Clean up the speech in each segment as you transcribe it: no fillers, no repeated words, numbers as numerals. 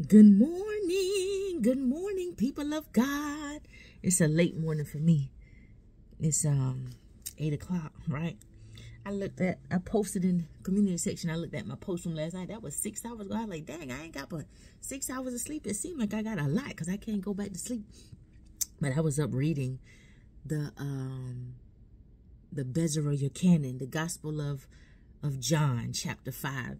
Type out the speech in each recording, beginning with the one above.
Good morning, people of God. It's a late morning for me. It's 8 o'clock, right? I posted in the community section. I looked at my post from last night. That was 6 hours ago. I was like, dang, I ain't got but 6 hours of sleep. It seemed like I got a lot because I can't go back to sleep. But I was up reading the Bezerah Yochanan, the Gospel of John, chapter 5,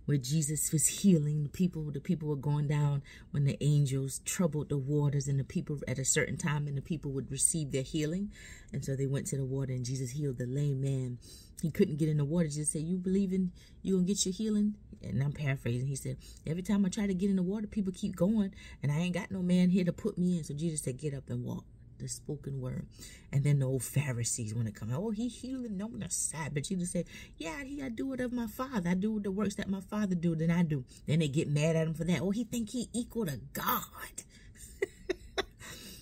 where Jesus was healing the people. The people were going down when the angels troubled the waters, and the people at a certain time, and the people would receive their healing. And so they went to the water, and Jesus healed the lame man. He couldn't get in the water. Jesus said, you believe in you gonna get your healing? And I'm paraphrasing. He said, every time I try to get in the water, people keep going, and I ain't got no man here to put me in. So Jesus said, get up and walk. The spoken word. And then the old Pharisees want to come out. Oh, he healing on the Sabbath. Jesus said, yeah, I do it of my Father. I do the works that my Father do than I do. Then they get mad at him for that. Oh, he think he equal to God.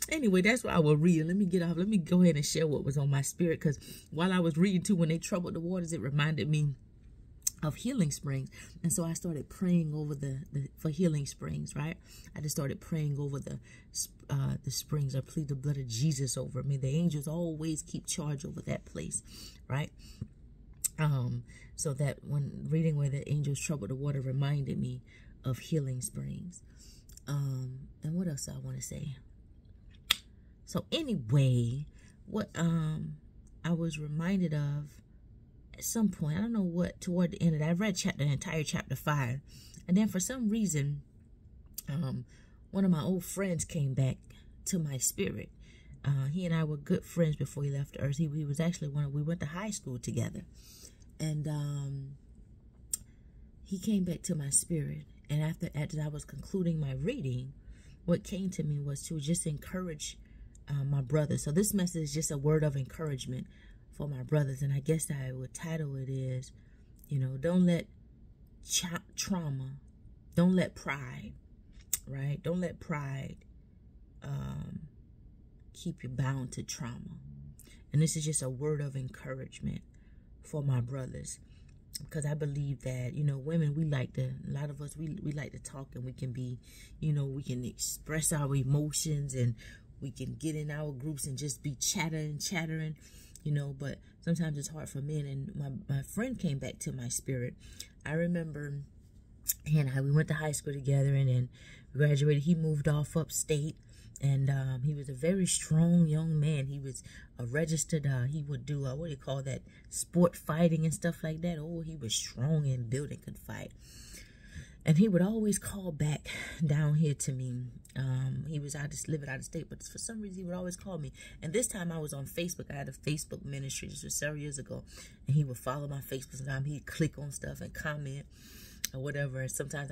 Anyway, that's why I will read. Let me get off. Let me go ahead and share what was on my spirit. Because while I was reading too, when they troubled the waters, it reminded me of healing springs. And so I started praying over for healing springs, right? I just started praying over the springs. I plead the blood of Jesus over me. The angels always keep charge over that place, right? So that when reading where the angels troubled the water reminded me of healing springs. And what else I want to say? So anyway, what I was reminded of at some point, I don't know what, toward the end of that, I read the entire chapter 5. And then for some reason, one of my old friends came back to my spirit. He and I were good friends before he left Earth. He was actually we went to high school together. And he came back to my spirit. And after I was concluding my reading, what came to me was to just encourage my brother. So this message is just a word of encouragement for my brothers. And I guess I would title it is, don't let trauma, don't let pride, right? Don't let pride keep you bound to trauma. And this is just a word of encouragement for my brothers. Because I believe that, women, a lot of us, we like to talk, and we can be, we can express our emotions, and we can get in our groups and just be chattering, but sometimes it's hard for men. And my friend came back to my spirit. I remember he and we went to high school together, and then graduated. He moved off upstate, and he was a very strong young man. He was a registered, he would do, what do you call that, sport fighting and stuff like that. Oh, he was strong and built and could fight. And he would always call back down here to me. He was living out of state, but for some reason he would always call me. And this time I was on Facebook. I had a Facebook ministry. This was several years ago. And he would follow my Facebook. Sometimes he'd click on stuff and comment or whatever. And sometimes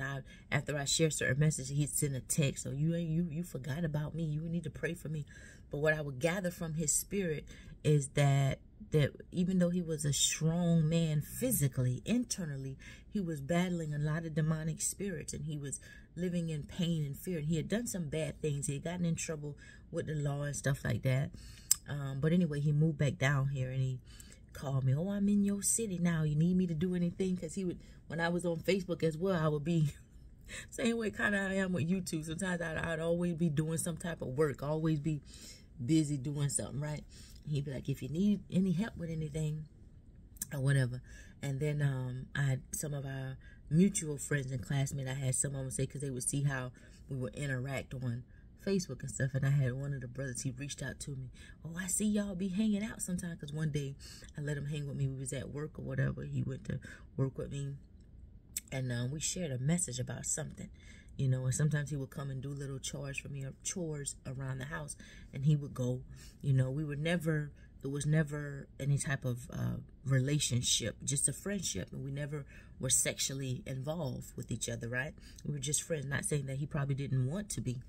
after I share certain messages, he'd send a text. So you forgot about me. You need to pray for me. But what I would gather from his spirit is that even though he was a strong man physically, internally, he was battling a lot of demonic spirits, and he was living in pain and fear. And he had done some bad things. He had gotten in trouble with the law and stuff like that. But anyway, he moved back down here, and he called me. Oh, I'm in your city now. You need me to do anything? Because when I was on Facebook as well, I would be same way kind of I am with YouTube. Sometimes I'd always be doing some type of work, always be busy doing something, right? He'd be like, if you need any help with anything or whatever. And then I had some of our mutual friends and classmates. I had some of them say, because they would see how we would interact on Facebook and stuff. And I had one of the brothers, he reached out to me. Oh, I see y'all be hanging out sometimes. Because one day I let him hang with me. We was at work or whatever. He went to work with me. And we shared a message about something. And sometimes he would come and do little chores for me, or chores around the house, and he would go. It was never any type of relationship, just a friendship, and we never were sexually involved with each other, right? We were just friends. Not saying that he probably didn't want to be,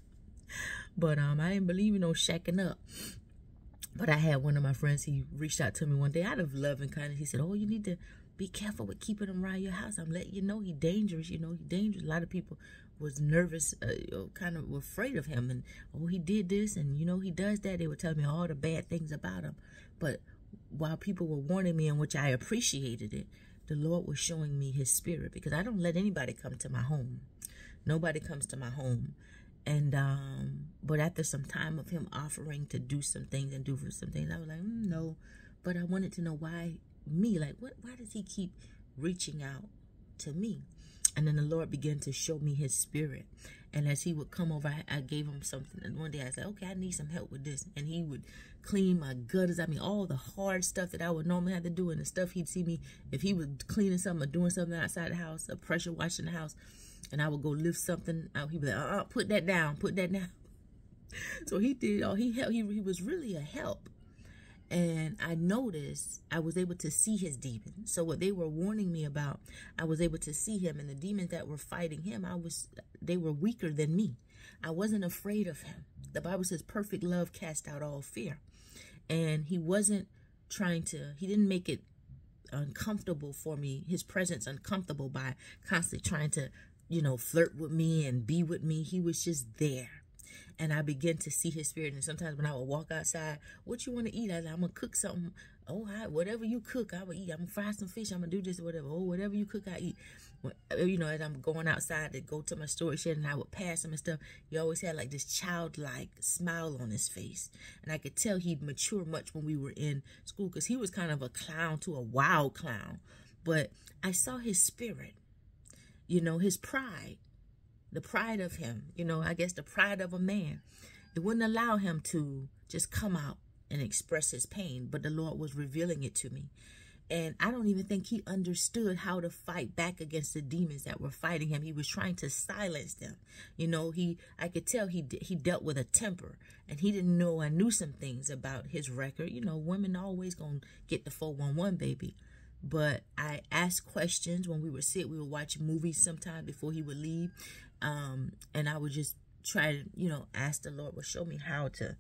but I didn't believe in no shacking up. But I had one of my friends, he reached out to me one day out of love and kindness. He said, oh, you need to be careful with keeping him around your house. I'm letting you know he's dangerous. He's dangerous. A lot of people was nervous, kind of afraid of him. And, oh, he did this, and, he does that. They would tell me all the bad things about him. But while people were warning me, in which I appreciated it, the Lord was showing me his spirit. Because I don't let anybody come to my home. Nobody comes to my home. And but after some time of him offering to do some things and do for some things, I was like, no. But I wanted to know why me, like why does he keep reaching out to me? And then the Lord began to show me his spirit. And as he would come over, I gave him something. And one day I said, okay, I need some help with this. And he would clean my gutters. I mean, all the hard stuff that I would normally have to do, and the stuff he'd see me, if he was cleaning something or doing something outside the house, or pressure washing the house, and I would go lift something out, he'd be like, put that down, put that down. So he did all, he helped. He was really a help. And I noticed I was able to see his demons. So what they were warning me about, I was able to see him. And the demons that were fighting him, they were weaker than me. I wasn't afraid of him. The Bible says perfect love cast out all fear. And he wasn't he didn't make it uncomfortable for me, his presence uncomfortable by constantly trying to, flirt with me and be with me. He was just there. And I began to see his spirit. And sometimes when I would walk outside, what you want to eat? I'm going to cook something. Oh, whatever you cook, I will eat. I'm going to fry some fish. I'm going to do this or whatever. Oh, whatever you cook, I eat. As I'm going outside to go to my storage shed and I would pass him and stuff, he always had like this childlike smile on his face. And I could tell he'd mature much when we were in school, because he was kind of a clown to a wild clown. But I saw his spirit, his pride. The pride of him, I guess the pride of a man. It wouldn't allow him to just come out and express his pain, but the Lord was revealing it to me. And I don't even think he understood how to fight back against the demons that were fighting him. He was trying to silence them. I could tell he dealt with a temper, and he didn't know I knew some things about his record. Women always gonna get the 411, baby. But I asked questions when we would watch movies sometime before he would leave. And I would just try to, ask the Lord, show me how to,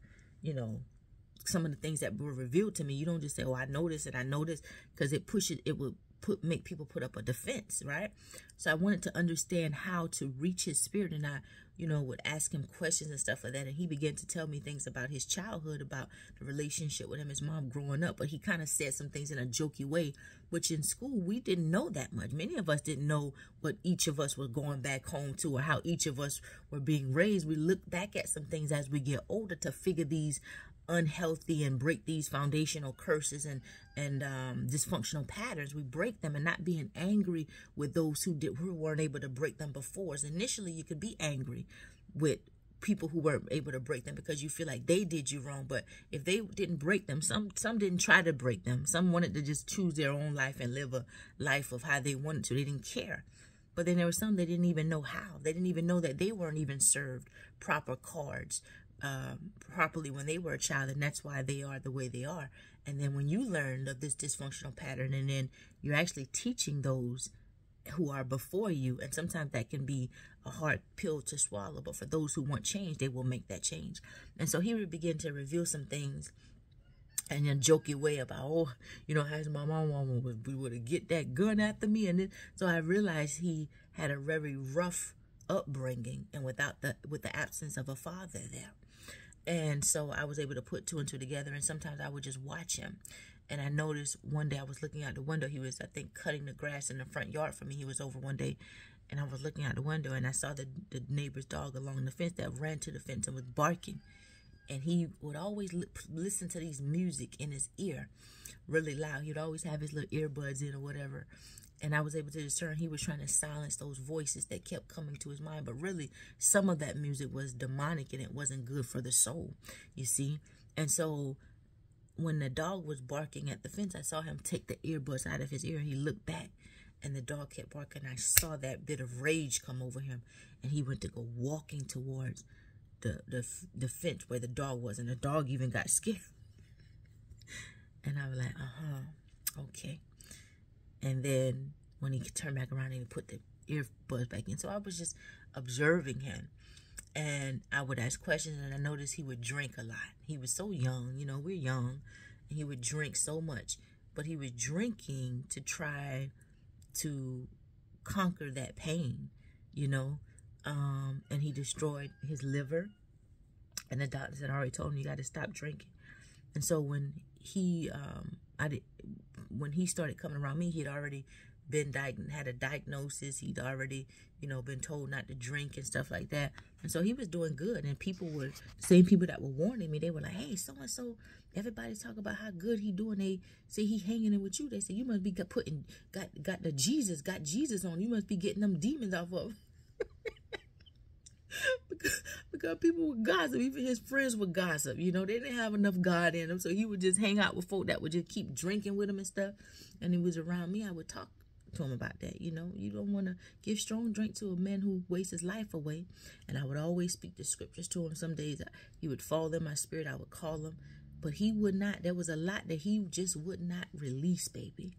some of the things that were revealed to me. You don't just say, oh, I know this and I know this, because it would make people put up a defense, right? So I wanted to understand how to reach his spirit, and I, would ask him questions and stuff like that. And he began to tell me things about his childhood, about the relationship with him, his mom growing up. But he kind of said some things in a jokey way, which in school, we didn't know that much. Many of us didn't know what each of us were going back home to, or how each of us were being raised. We look back at some things as we get older to figure these unhealthy and break these foundational curses and dysfunctional patterns. We break them, and not being angry with those who weren't able to break them before. So initially you could be angry with people who weren't able to break them because you feel like they did you wrong. But if they didn't break them, some didn't try to break them. Some wanted to just choose their own life and live a life of how they wanted to. They didn't care. But then there were some that didn't even know how. They didn't even know that they weren't even served proper cards properly when they were a child, and that's why they are the way they are. And then when you learn of this dysfunctional pattern, and then you're actually teaching those who are before you, and sometimes that can be a hard pill to swallow, but for those who want change, they will make that change. And so he would begin to reveal some things in a jokey way about, how's my mom would get that gun after me. And then, so I realized he had a very rough upbringing, and with the absence of a father there. And so I was able to put two and two together, and sometimes I would just watch him. And I noticed one day I was looking out the window. He was, I think, cutting the grass in the front yard for me. He was over one day, and I was looking out the window, and I saw the neighbor's dog along the fence that ran to the fence and was barking. And he would always listen to these music in his ear really loud. He would always have his little earbuds in or whatever. And I was able to discern he was trying to silence those voices that kept coming to his mind. But really, some of that music was demonic, and it wasn't good for the soul, you see. And so when the dog was barking at the fence, I saw him take the earbuds out of his ear. He looked back, and the dog kept barking. I saw that bit of rage come over him, and he went to go walking towards the fence where the dog was, and the dog even got scared. And I was like, okay. And then when he turned back around and he put the earbuds back in. So I was just observing him. And I would ask questions, and I noticed he would drink a lot. He was so young, we're young, and he would drink so much. But he was drinking to try to conquer that pain, and he destroyed his liver. And the doctors had already told him, you got to stop drinking. And so when he started coming around me, he had already had a diagnosis. He'd already, you know, been told not to drink and stuff like that. And so he was doing good. And people were, the same people that were warning me, they were like, hey, so-and-so, everybody's talking about how good he doing. They say he hanging in with you. They say, you must be got Jesus on. You must be getting them demons off of. because people would gossip. Even his friends would gossip. You know, they didn't have enough God in them. So he would just hang out with folk that would just keep drinking with him and stuff. And he was around me. I would talk to him about that. You know, you don't want to give strong drink to a man who wastes his life away. And I would always speak the scriptures to him. Some days he would fall in my spirit. I would call him. But he would not. There was a lot that he just would not release, baby.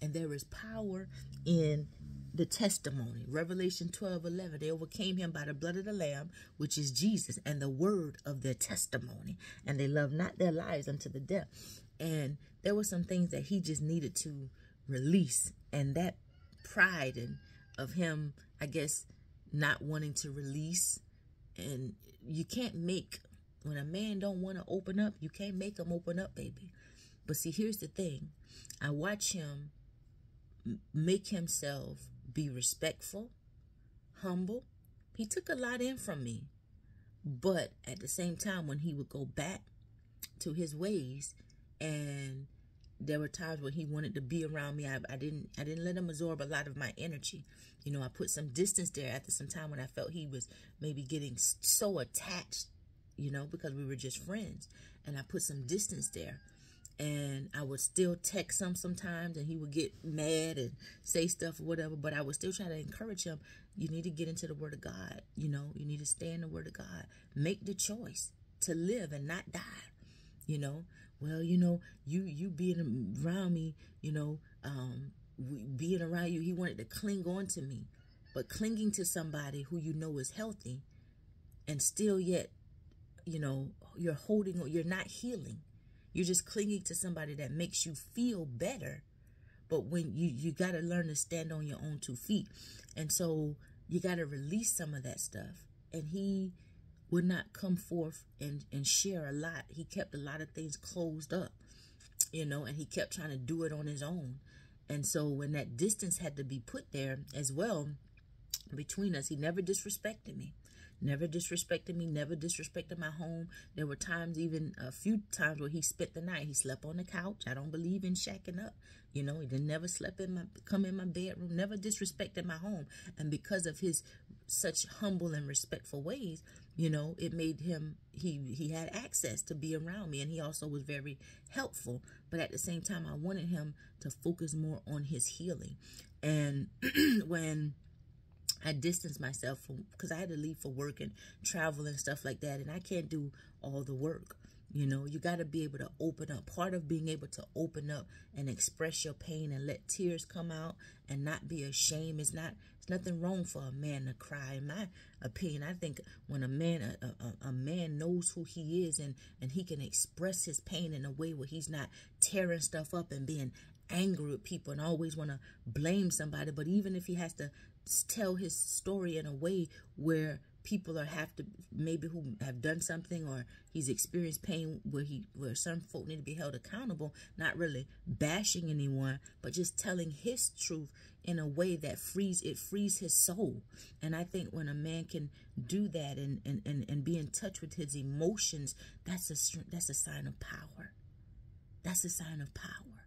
And there is power in the testimony. Revelation 12:11. They overcame him by the blood of the Lamb, which is Jesus, and the word of their testimony. And they loved not their lives unto the death. And there were some things that he just needed to release. And that pride and of him, I guess, not wanting to release. And you can't make, when a man don't want to open up, you can't make him open up, baby. But see, here's the thing. I watch him make himself be respectful, humble. He took a lot in from me. But at the same time, when he would go back to his ways, and there were times when he wanted to be around me, I didn't let him absorb a lot of my energy. You know, I put some distance there after some time when I felt he was maybe getting so attached, you know, because we were just friends. And I put some distance there. And I would still text him sometimes, and he would get mad and say stuff or whatever. But I would still try to encourage him. You need to get into the Word of God. You know, you need to stay in the Word of God. Make the choice to live and not die. You know, well, you know, you being around me, you know, being around you, he wanted to cling on to me. But clinging to somebody who you know is healthy and still yet, you know, you're not healing. You're just clinging to somebody that makes you feel better. But when you got to learn to stand on your own 2 feet. And so you got to release some of that stuff. And he would not come forth and share a lot. He kept a lot of things closed up, you know, and he kept trying to do it on his own. And so when that distance had to be put there as well between us, he never disrespected me. Never disrespected me, never disrespected my home. There were times, even a few times, where he spent the night. He slept on the couch. I don't believe in shacking up. You know, he never come in my bedroom, never disrespected my home. And because of his such humble and respectful ways, you know, it made him, he had access to be around me. And he also was very helpful. But at the same time, I wanted him to focus more on his healing. And when I distanced myself because I had to leave for work and travel and stuff like that. And I can't do all the work. You know, you got to be able to open up. Part of being able to open up and express your pain and let tears come out and not be ashamed is not, it's nothing wrong for a man to cry. In my opinion, I think when a man knows who he is and he can express his pain in a way where he's not tearing stuff up and being angry with people and always want to blame somebody. But even if he has to tell his story in a way where people maybe who have done something, or he's experienced pain where some folk need to be held accountable, not really bashing anyone, but just telling his truth in a way that frees his soul. And I think when a man can do that and be in touch with his emotions, that's a sign of power. That's a sign of power,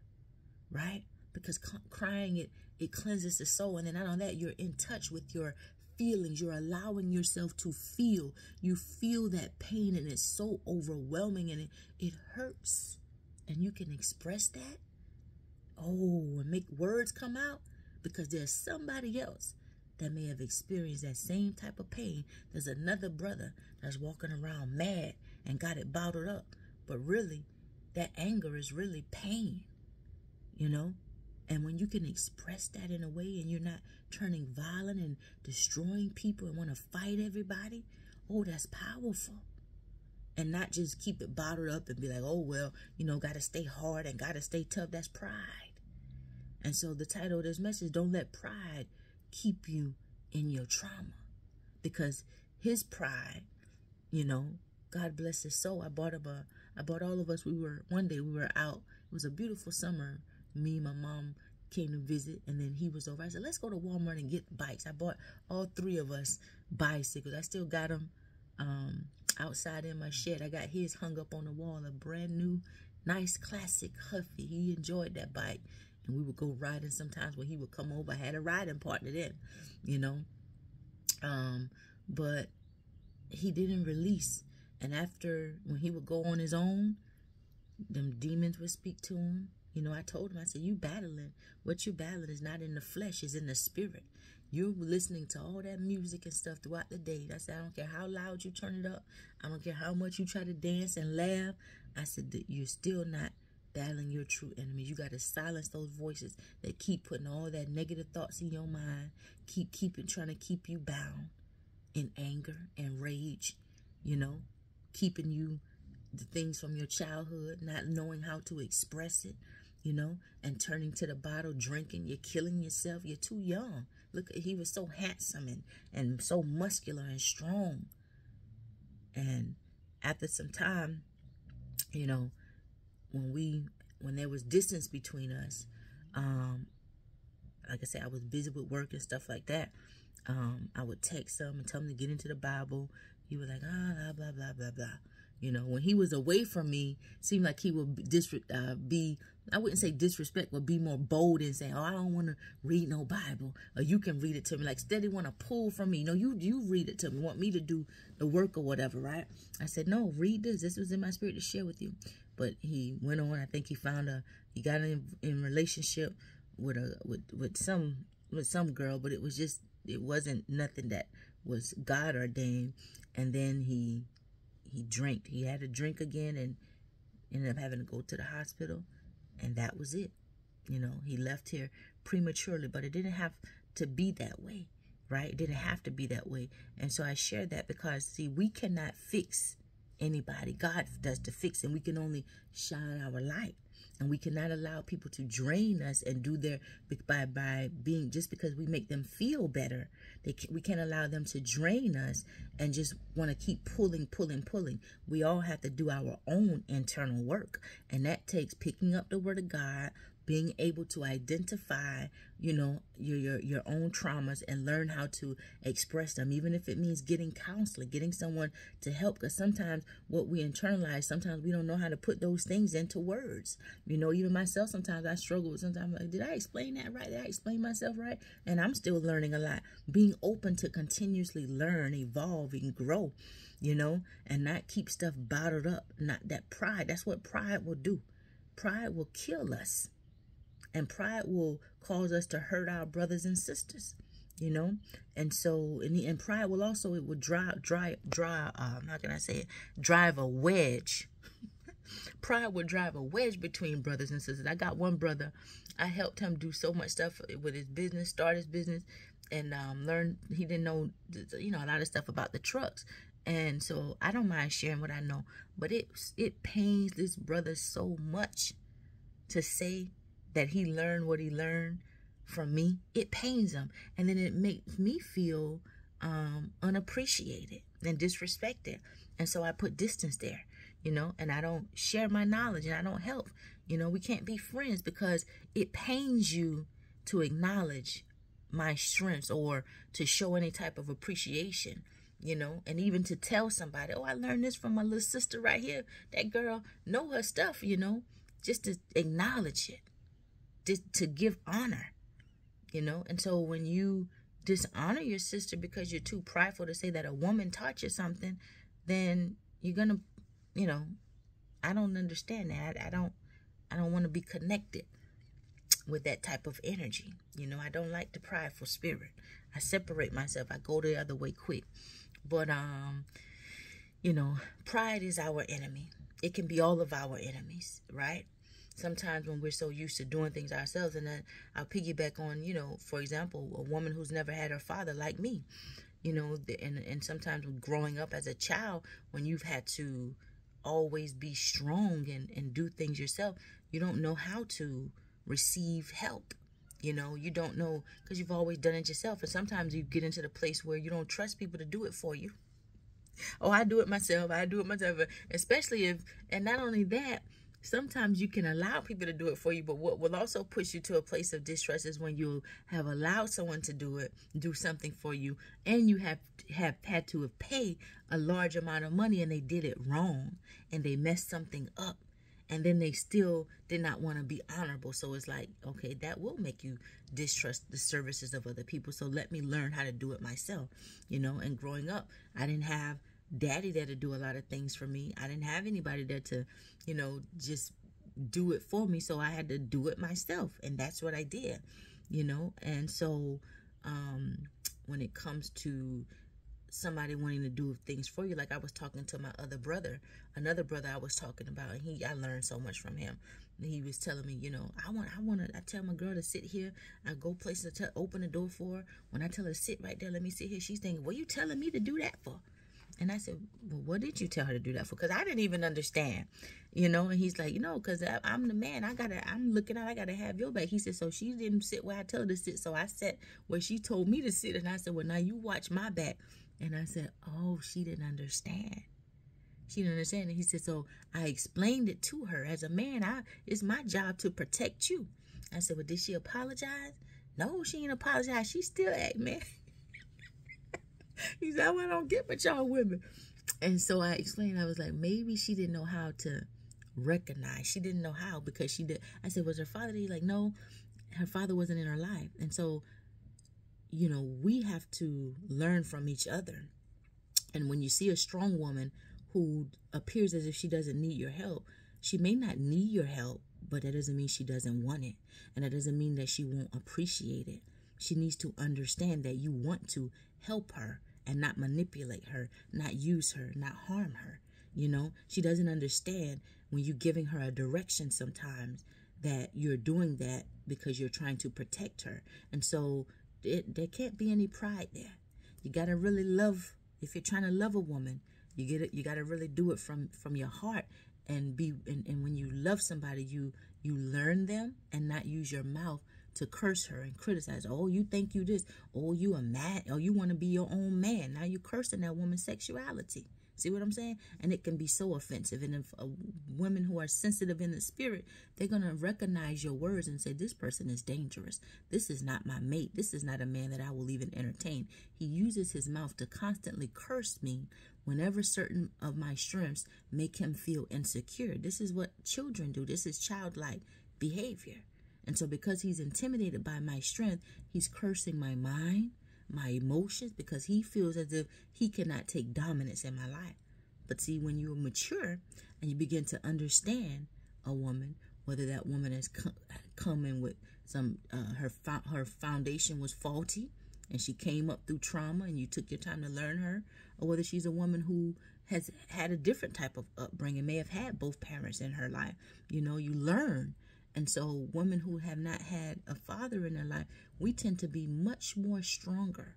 right? Because crying, it cleanses the soul. And then not only that, you're in touch with your feelings. You're allowing yourself to feel. You feel that pain, and it's so overwhelming, and it hurts. And you can express that. Oh, and make words come out, because there's somebody else that may have experienced that same type of pain. There's another brother that's walking around mad and got it bottled up. But really, that anger is really pain, you know? And when you can express that in a way and you're not turning violent and destroying people and want to fight everybody, oh, that's powerful. And not just keep it bottled up and be like, oh, well, you know, got to stay hard and got to stay tough. That's pride. And so the title of this message, don't let pride keep you in your trauma. Because his pride, you know, God bless his soul. I bought all of us, one day we were out. It was a beautiful summer. Me, my mom, came to visit, and then he was over. I said, let's go to Walmart and get bikes. I bought all 3 of us bicycles. I still got them outside in my shed. I got his hung up on the wall, a brand new, nice, classic Huffy. He enjoyed that bike. And we would go riding sometimes when he would come over. I had a riding partner then, you know. But he didn't release. And after, when he would go on his own, them demons would speak to him. You know, I told him, I said, you battling. What you battling is not in the flesh, it's in the spirit. You're listening to all that music and stuff throughout the day. I said, I don't care how loud you turn it up. I don't care how much you try to dance and laugh. I said, that you're still not battling your true enemies. You got to silence those voices that keep putting all that negative thoughts in your mind. Trying to keep you bound in anger and rage, you know, keeping you the things from your childhood, not knowing how to express it, you know, and turning to the bottle, drinking. You're killing yourself. You're too young. Look, he was so handsome and so muscular and strong. And after some time, you know, when there was distance between us, like I said, I was busy with work and stuff like that. I would text him and tell him to get into the Bible. He was like, blah, blah, blah, blah, blah. You know, when he was away from me, seemed like he would be, I wouldn't say disrespect, but be more bold and say, oh, I don't want to read no Bible. Or you can read it to me. Like, steady want to pull from me. No, you read it to me. Want me to do the work or whatever, right? I said, no, read this. This was in my spirit to share with you. But he went on. I think he got in relationship with some girl, but it wasn't nothing that was God ordained. And then he drank. He had a drink again and ended up having to go to the hospital. And that was it. You know, he left here prematurely, but it didn't have to be that way, right? It didn't have to be that way. And so I shared that because, see, we cannot fix anybody. God does the fixing. We can only shine our light. And we cannot allow people to drain us and do their, by being, just because we make them feel better, we can't allow them to drain us and just want to keep pulling. We all have to do our own internal work. And that takes picking up the word of God, being able to identify, you know, your own traumas and learn how to express them, even if it means getting counseling, getting someone to help. Because sometimes what we internalize, sometimes we don't know how to put those things into words. You know, even myself, sometimes I struggle with, sometimes like, did I explain that right? Did I explain myself right? And I'm still learning a lot. Being open to continuously learn, evolve, and grow, you know, and not keep stuff bottled up. Not that pride. That's what pride will do. Pride will kill us. And pride will cause us to hurt our brothers and sisters, you know. And so, and pride will also, it will drive a wedge. Pride would drive a wedge between brothers and sisters. I got one brother, I helped him do so much stuff with his business, start his business, and learn. He didn't know, you know, a lot of stuff about the trucks. And so I don't mind sharing what I know, but it pains this brother so much to say that he learned what he learned from me. It pains him. And then it makes me feel unappreciated and disrespected. And so I put distance there, you know, and I don't share my knowledge and I don't help. You know, we can't be friends because it pains you to acknowledge my strengths or to show any type of appreciation, you know, and even to tell somebody, oh, I learned this from my little sister right here. That girl know her stuff, you know, just to acknowledge it. To give honor, you know. And so when you dishonor your sister because you're too prideful to say that a woman taught you something, then you're gonna, you know, I don't understand that. I don't want to be connected with that type of energy. You know, I don't like the prideful spirit. I separate myself. I go the other way quick. But you know, pride is our enemy. It can be all of our enemies, right? Sometimes when we're so used to doing things ourselves, and then I'll piggyback on, you know, for example, a woman who's never had her father like me, you know, and sometimes growing up as a child, when you've had to always be strong and do things yourself, you don't know how to receive help. You know, you don't know because you've always done it yourself. And sometimes you get into the place where you don't trust people to do it for you. Oh, I do it myself. Especially if, and not only that, sometimes you can allow people to do it for you, but what will also push you to a place of distrust is when you have allowed someone to do something for you, and you have had to pay a large amount of money, and they did it wrong, and they messed something up, and then they still did not want to be honorable. So it's like, okay, that will make you distrust the services of other people. So let me learn how to do it myself, and growing up, I didn't have daddy there to do a lot of things for me. I didn't have anybody there to, just do it for me. So I had to do it myself. And that's what I did, And so when it comes to somebody wanting to do things for you, like I was talking to my another brother I was talking about, and I learned so much from him. He was telling me, I tell my girl to sit here. I go places to open the door for her. When I tell her to sit right there, let me sit here, she's thinking, what are you telling me to do that for? And I said, well, what did you tell her to do that for? Because I didn't even understand, And he's like, because I'm the man. I'm looking out. I got to have your back. He said, so she didn't sit where I tell her to sit. So I sat where she told me to sit. And I said, well, now you watch my back. And I said, oh, she didn't understand. She didn't understand. And he said, so I explained it to her. As a man, it's my job to protect you. I said, well, did she apologize? No, she ain't apologize. She still act, man. He said, well, I don't get with y'all women. And so I explained, I was like, maybe she didn't know how to recognize. She didn't know how, because she did. I said, was her father there? He's like, no, her father wasn't in her life. And so, we have to learn from each other. And when you see a strong woman who appears as if she doesn't need your help, she may not need your help, but that doesn't mean she doesn't want it. And that doesn't mean that she won't appreciate it. She needs to understand that you want to help her and not manipulate her, not use her, not harm her. She doesn't understand when you're giving her a direction sometimes that you're doing that because you're trying to protect her. And so there can't be any pride there. You got to really love. If you're trying to love a woman, you got to really do it from your heart, and when you love somebody, you learn them and not use your mouth to curse her and criticize. Oh, you think you this. Oh, you a man. Oh, you want to be your own man. Now you cursing that woman's sexuality. See what I'm saying? And it can be so offensive. And if women who are sensitive in the spirit, they're going to recognize your words and say, this person is dangerous. This is not my mate. This is not a man that I will even entertain. He uses his mouth to constantly curse me whenever certain of my strengths make him feel insecure. This is what children do. This is childlike behavior. And so because he's intimidated by my strength, he's cursing my mind, my emotions, because he feels as if he cannot take dominance in my life. But see, when you're mature and you begin to understand a woman, whether that woman has come in with some, her foundation was faulty and she came up through trauma and you took your time to learn her, or whether she's a woman who has had a different type of upbringing, may have had both parents in her life, you learn. And so women who have not had a father in their life, we tend to be much more stronger.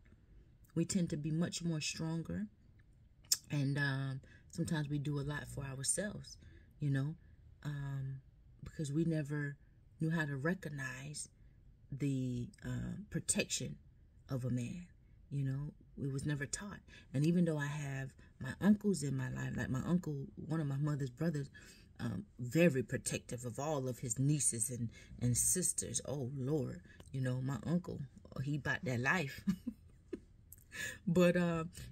And sometimes we do a lot for ourselves, because we never knew how to recognize the protection of a man. It was never taught. And even though I have my uncles in my life, like my uncle, one of my mother's brothers, very protective of all of his nieces and sisters. Oh, Lord. My uncle, he bought that life. But,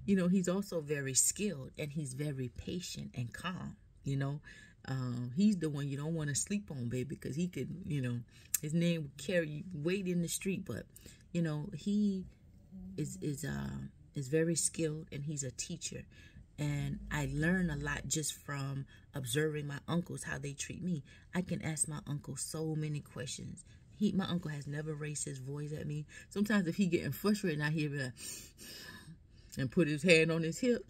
he's also very skilled, and he's very patient and calm. He's the one you don't want to sleep on, baby, because he could, his name would carry weight in the street. But, he is very skilled, and he's a teacher. And I learn a lot just from observing my uncles, how they treat me. I can ask my uncle so many questions. My uncle has never raised his voice at me. Sometimes if he getting frustrated, I hear him like, and put his hand on his hip.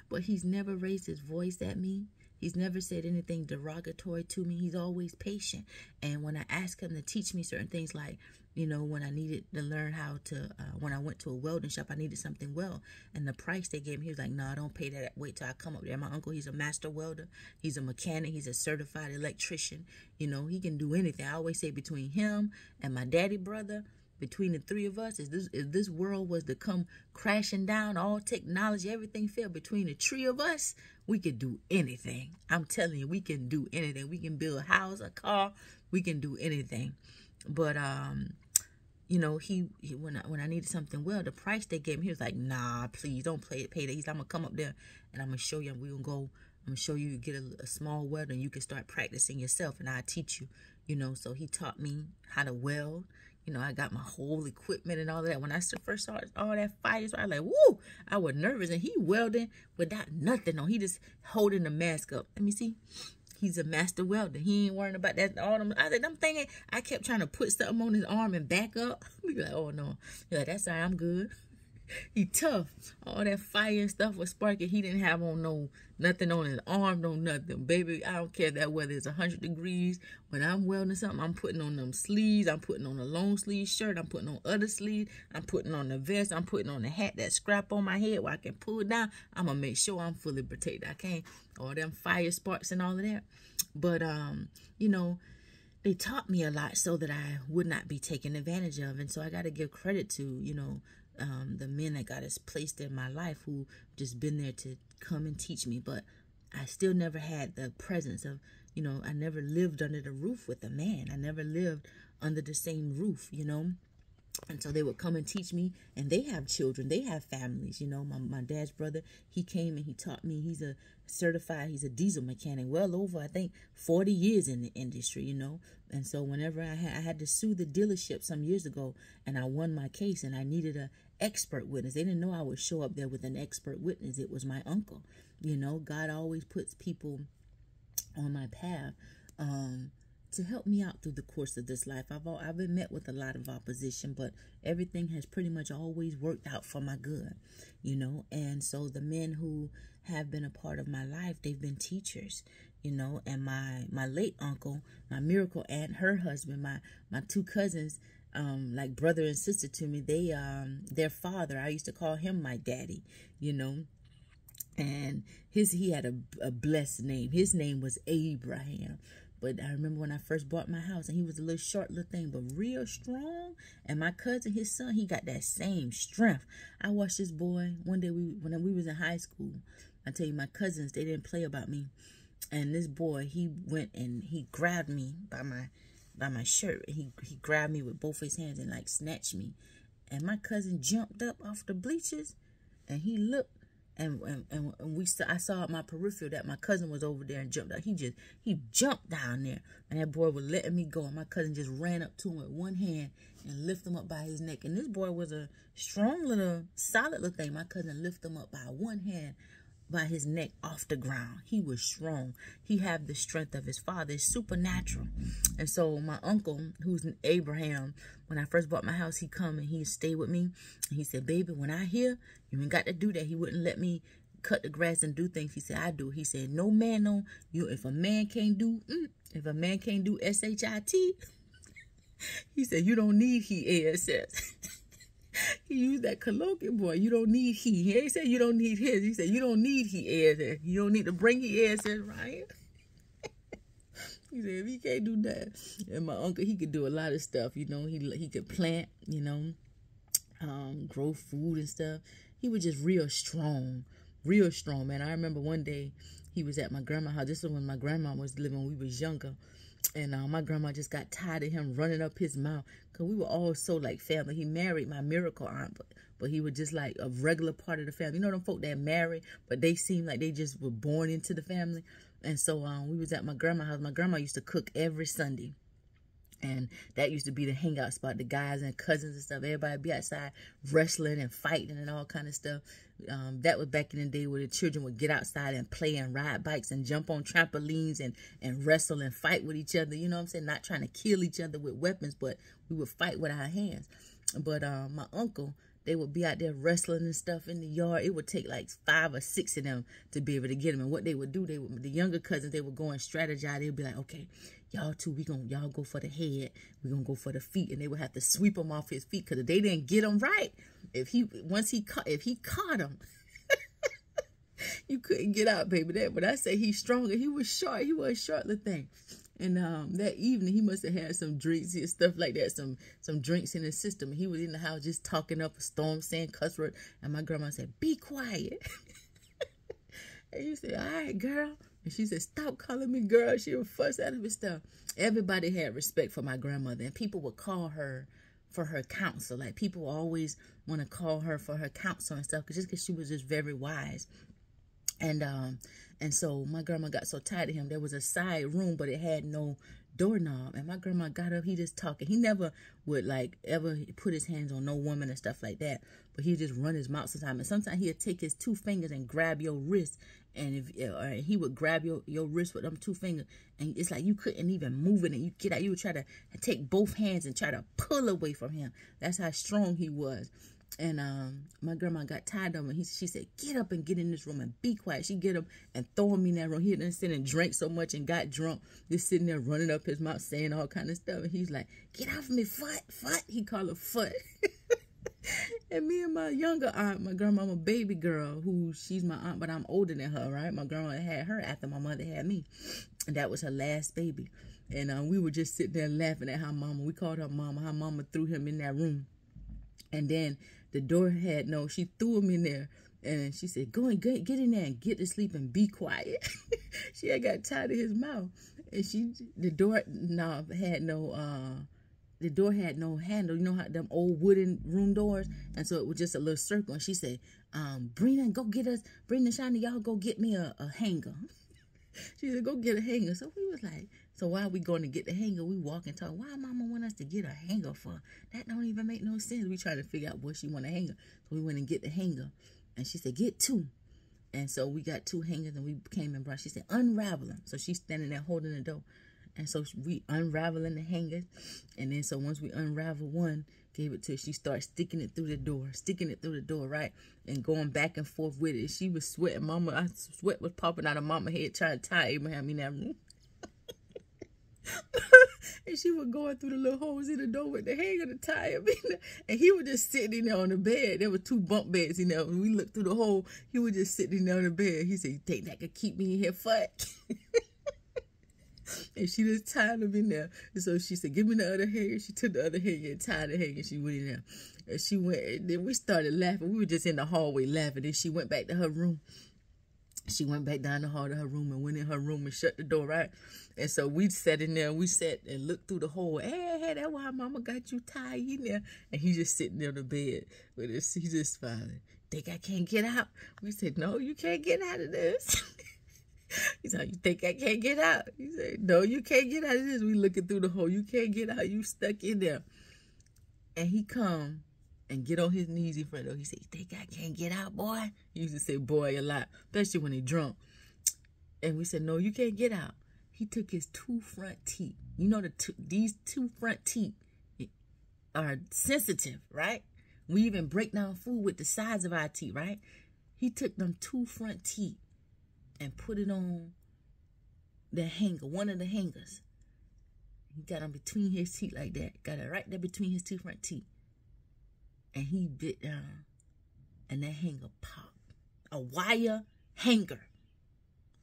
But he's never raised his voice at me. He's never said anything derogatory to me. He's always patient. And when I ask him to teach me certain things, like, when I needed to learn how to, when I went to a welding shop, I needed something weld. And the price they gave me, he was like, no, I don't pay that. Wait till I come up there. My uncle, he's a master welder. He's a mechanic. He's a certified electrician. He can do anything. I always say between him and my daddy brother, between the three of us, if this world was to come crashing down, all technology, everything fell between the three of us, we could do anything. I'm telling you, we can do anything. We can build a house, a car, we can do anything. But you know, he when I needed something, well, the price they gave me, he was like, nah, please don't pay that. He's, I'm gonna come up there and I'm gonna show you. We're gonna go. I'm gonna show you get a small welder and you can start practicing yourself, and I'll teach you. You know, so he taught me how to weld. You know, I got my whole equipment and all of that. When I first saw all that fire, so I was like, woo! I was nervous, and he welding without nothing on. He just holding the mask up. Let me see. He's a master welder. He ain't worrying about that. All them. I'm thinking. I kept trying to put something on his arm and back up. Be like, oh no. He's like, that's all right. I'm good. He tough. All that fire and stuff was sparking. He didn't have on nothing on his arm, no nothing. Baby, I don't care that whether it's 100 degrees. When I'm welding something, I'm putting on them sleeves. I'm putting on a long sleeve shirt. I'm putting on other sleeves. I'm putting on the vest. I'm putting on the hat, that scrap on my head where I can pull it down. I'm going to make sure I'm fully protected. I can't, all them fire sparks and all of that. But, you know, they taught me a lot so that I would not be taken advantage of. And so I got to give credit to, you know, the men that God has placed in my life who just been there to come and teach me. But I still never had the presence of, you know, I never lived under the roof with a man. I never lived under the same roof, you know. And so they would come and teach me, and they have children, they have families, you know. My dad's brother, he came and he taught me. He's a diesel mechanic, well over, I think, 40 years in the industry, you know. And so whenever I had to sue the dealership some years ago, and I won my case, and I needed an expert witness. They didn't know I would show up there with an expert witness. It was my uncle. You know, God always puts people on my path to help me out through the course of this life. I've been met with a lot of opposition, but everything has pretty much always worked out for my good, you know. And so the men who have been a part of my life, they've been teachers, you know. And my late uncle, my miracle aunt, her husband, my two cousins, like brother and sister to me, their father, I used to call him my daddy, you know. And he had a blessed name. His name was Abraham. But I remember when I first bought my house, and he was a little short little thing, but real strong. And my cousin, his son, he got that same strength. I watched this boy one day when we was in high school. I tell you, my cousins, they didn't play about me. And this boy, he went and he grabbed me by my shirt. He grabbed me with both his hands and like snatched me. And my cousin jumped up off the bleachers, and he looked. And I saw at my peripheral that my cousin was over there and jumped out. He jumped down there, and that boy was letting me go. And my cousin just ran up to him with one hand and lifted him up by his neck. And this boy was a strong little, solid little thing. My cousin lifted him up by one hand, by his neck off the ground. He was strong. He had the strength of his father. It's supernatural. And so my uncle, who's an Abraham, when I first bought my house, he come and he stayed with me. And he said, baby, when I hear, you ain't got to do that. He wouldn't let me cut the grass and do things. He said, I do. He said, no man, no, you. If a man can't do S-H-I-T, he said, you don't need he-A-S-S. He used that colloquial, boy. You don't need he. He said you don't need his. He said you don't need he ass. You don't need to bring he ass in, right? He said if he can't do that, and my uncle, he could do a lot of stuff. You know, he could plant. You know, grow food and stuff. He was just real strong, man. I remember one day he was at my grandma's house. This was when my grandma was living when we was younger. And my grandma just got tired of him running up his mouth, because we were all so like family. He married my miracle aunt, but he was just like a regular part of the family. You know them folk that married, but they seemed like they just were born into the family. And so we was at my grandma's house. My grandma used to cook every Sunday. And that used to be the hangout spot. The guys and cousins and stuff, everybody be outside wrestling and fighting and all kind of stuff. That was back in the day where the children would get outside and play and ride bikes and jump on trampolines and wrestle and fight with each other. You know what I'm saying? Not trying to kill each other with weapons, but we would fight with our hands. But my uncle, they would be out there wrestling and stuff in the yard. It would take like 5 or 6 of them to be able to get them. And what they would do, the younger cousins, they would go and strategize. They would be like, okay, y'all two, y'all go for the head. We're going to go for the feet. And they would have to sweep him off his feet, because if they didn't get him right, if he caught him, you couldn't get out, baby. But I say he's stronger. He was short. He was a short little thing. And that evening, he must have had some drinks and stuff like that, some drinks in his system. And he was in the house just talking up a storm, saying cuss word. And my grandma said, "Be quiet." And he said, "All right, girl." And she said, "Stop calling me girl." She would fuss out of his stuff. Everybody had respect for my grandmother, and people would call her for her counsel. Like, people always want to call her for her counsel and stuff, just because she was just very wise. And so my grandma got so tired of him. There was a side room, but it had no doorknob. And my grandma got up. He just talking. He never would like ever put his hands on no woman and stuff like that. But he'd just run his mouth sometimes. And sometimes he'd take his 2 fingers and grab your wrist. And he would grab your wrist with them 2 fingers. And it's like you couldn't even move it. And you get out. You would try to take both hands and try to pull away from him. That's how strong he was. And my grandma got tired of him. She said, "Get up and get in this room and be quiet." She get him and throw him in that room. He done sit and drank so much and got drunk, just sitting there running up his mouth, saying all kind of stuff. And he's like, "Get off me, Fut." He called her Fut. And me and my younger aunt, my grandmama baby girl, who she's my aunt, but I'm older than her, right? My grandma had her after my mother had me. And that was her last baby. And we were just sitting there laughing at her mama. We called her mama. Her mama threw him in that room. And then the door had she threw him in there, and she said, "Go and get in there and get to sleep and be quiet." She had got tired of his mouth, and the door had no handle. You know how them old wooden room doors, and so it was just a little circle. And she said, "Brina, go get us, Brina, Shani, y'all go get me a hanger." She said, "Go get a hanger." So we was like, so why are we going to get the hanger? We walk and talk. Why mama want us to get a hanger for? That don't even make no sense. We try to figure out what she want a hanger. So we went and get the hanger. And she said, "Get 2. And so we got 2 hangers, and we came and brought. She said, "Unravel them." So she's standing there holding the door. And so we unraveling the hangers. And then so once we unravel one, gave it to her, she started sticking it through the door, right? And going back and forth with it. She was sweating. Sweat was popping out of mama's head trying to tie Abraham in that room. And she was going through the little holes in the door with the hanger to tie him in there. And he was just sitting in there on the bed. There were 2 bunk beds in there. When we looked through the hole, he was just sitting in there on the bed. He said, "You think that could keep me in here, Fut?" And she just tied him in there. And so she said, "Give me the other hanger." She took the other hanger and tied the hanger. She went in there. And she went, and then we started laughing. We were just in the hallway laughing. Then she went back to her room. She went back down the hall to her room and went in her room and shut the door, right? And so we sat in there. We sat and looked through the hole. Hey, that's why mama got you tied in there. And he just sitting there on the bed with his, he just smiling. "Think I can't get out?" We said, "No, you can't get out of this." He said, "You think I can't get out?" He said, "No, you can't get out of this." We looking through the hole. "You can't get out. You stuck in there." And he come and get on his knees in front of her. He said, "You think I can't get out, boy?" He used to say boy a lot, especially when he drunk. And we said, "No, you can't get out." He took his 2 front teeth. You know, these 2 front teeth are sensitive, right? We even break down food with the size of our teeth, right? He took them 2 front teeth and put it on the hanger, one of the hangers. He got them between his teeth like that. Got it right there between his 2 front teeth. And he bit down, and that hanger popped. A wire hanger.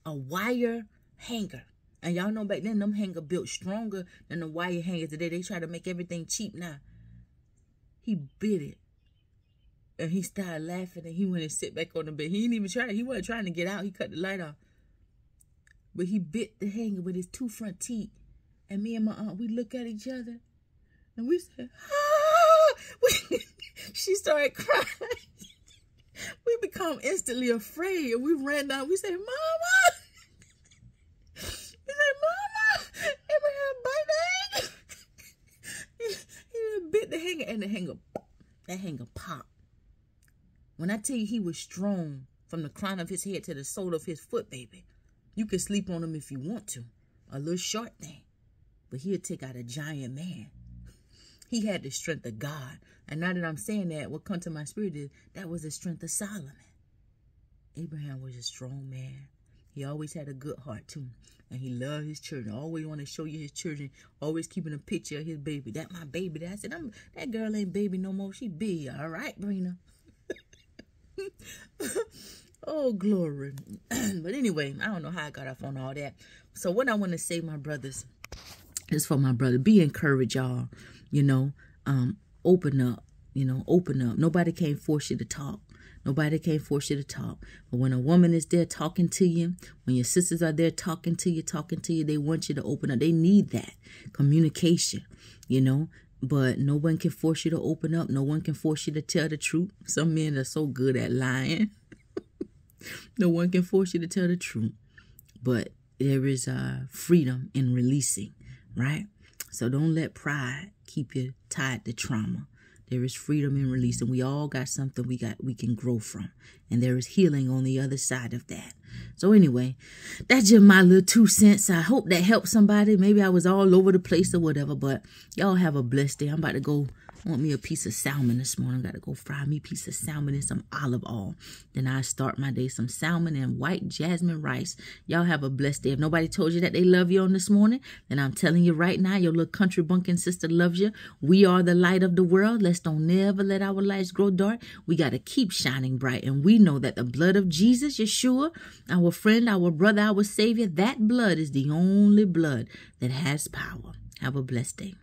A wire hanger. And y'all know back then, them hanger built stronger than the wire hangers today. They try to make everything cheap now. He bit it. And he started laughing, and he went and sit back on the bed. He didn't even try. He wasn't trying to get out. He cut the light off. But he bit the hanger with his 2 front teeth. And me and my aunt, we look at each other. And we said, "Ah!" She started crying. We become instantly afraid. And we ran down. We said, "Mama!" We said, "Mama! Abraham bite the hanger." He bit the hanger, and that hanger popped. When I tell you he was strong from the crown of his head to the sole of his foot, baby, you could sleep on him if you want to. A little short thing. But he'll take out a giant man. He had the strength of God. And now that I'm saying that, what comes to my spirit is that was the strength of Solomon. Abraham was a strong man. He always had a good heart, too. And he loved his children. Always want to show you his children. Always keeping a picture of his baby. That my baby. I said, that girl ain't baby no more. She big. All right, Brina. Oh, Oh, glory. But anyway, I don't know how I got off on all that. So what I want to say, my brothers, is for my brother. Be encouraged, y'all. You know, open up. You know, open up. Nobody can't force you to talk. Nobody can't force you to talk. But when a woman is there talking to you, when your sisters are there talking to you, they want you to open up. They need that communication, you know. But no one can force you to open up. No one can force you to tell the truth. Some men are so good at lying. No one can force you to tell the truth. But there is freedom in releasing, right? So don't let pride keep you tied to trauma. There is freedom in release, and we all got something we can grow from. And there is healing on the other side of that. So anyway, that's just my little 2 cents. I hope that helped somebody. Maybe I was all over the place or whatever, but y'all have a blessed day. I'm about to go. I want me a piece of salmon this morning. I got to go fry me a piece of salmon and some olive oil. Then I start my day, some salmon and white jasmine rice. Y'all have a blessed day. If nobody told you that they love you on this morning, then I'm telling you right now, your little country bunking sister loves you. We are the light of the world. Let's don't never let our lights grow dark. We got to keep shining bright. And we know that the blood of Jesus, Yeshua, our friend, our brother, our Savior, that blood is the only blood that has power. Have a blessed day.